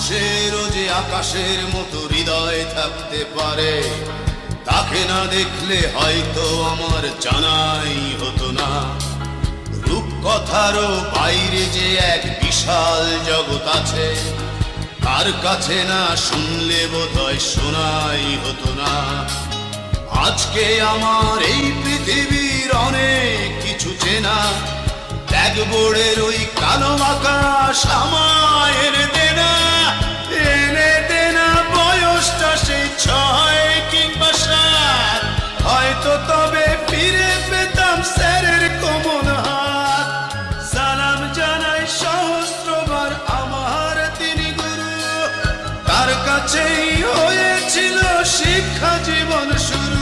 মানুষেরও যে আকাশের মতো হৃদয় থাকতে পারে, তাকে না দেখলে হয়তো আমার জানাই হতো না। রূপকথারও বাইরে যে এক বিশাল জগৎ আছে, তার কাছে না শুনলে বোধহয় শোনাই হতো না। আজকে আমার এই পৃথিবীর অনেক কিছু চেনা, ব্ল্যাকবোর্ডের ওই কালো আকাশ আমায় এনে দেনা, এনে দেনা। বয়সটা সেই 6 কিংবা 7, হয়তো তবে ফিরে পেতাম স্যারের কোমল হাত। সালাম জানাই সহস্রবার আমার তিনি গুরু, তার কাছেই হয়েছিল শিক্ষা জীবন শুরু।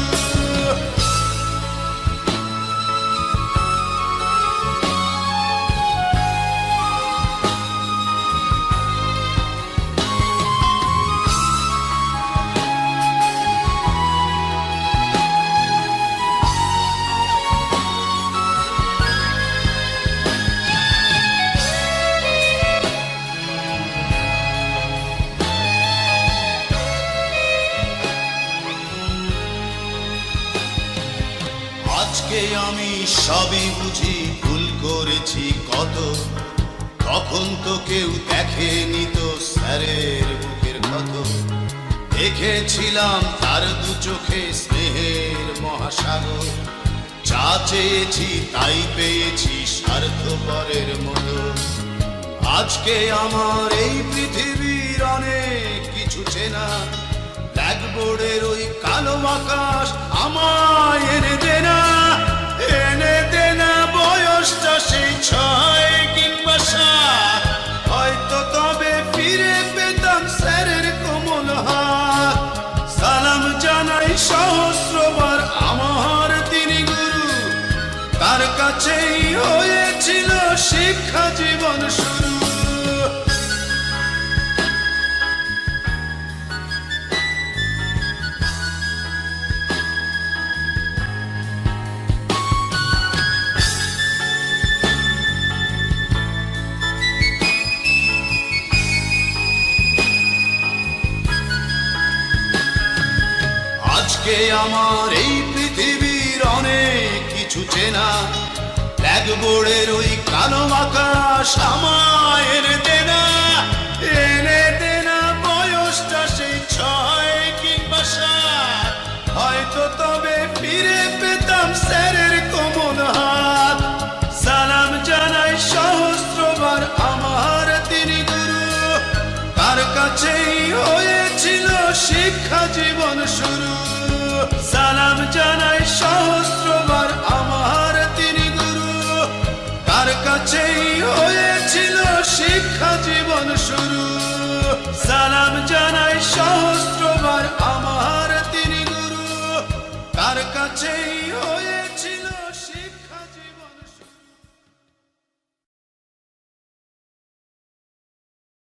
আজকে আমি সবই বুঝি, ভুল করেছি কত। তখন তো কেউ দেখেনি তো স্যারের বুকের ক্ষত। দেখেছিলাম তার দু চোখে স্নেহের মহাসাগর, যা চেয়েছি তাই পেয়েছি স্বার্থপরের মতো। আজকে আমার এই পৃথিবীর অনেক কিছু চেনা, ব্ল্যাকবোর্ডের ওই কালো আকাশ আমায় এনে দেনা, এনে দেনা। বয়সটা সেই 6 কিংবা 7, হয়তো তবে ফিরে পেতাম স্যারের কোমল হাত। সালাম জানাই সহস্রবার আমার তিনি গুরু, তার কাছেই হয়েছিল শিক্ষা জীবন শুরু। আজকে আমার এই পৃথিবীর অনেক কিছু চেনা, ব্ল্যাকবোর্ডের ওই কালো আকাশ আমায় এনে দেনা, এনে দেনা। বয়সটা সেই 6 কিংবা 7, হয়তো তবে ফিরে পেতাম স্যারের কোমল হাত। সালাম জানাই সহস্রবার আমার তিনি গুরু, তার কাছেই হয়েছিল শিক্ষা জীবন শুরু। সালাম জানাই সহস্রবার আমার তিনি গুরু, তার কাছেই হয়েছিল শিক্ষা জীবন শুরু। সালাম জানাই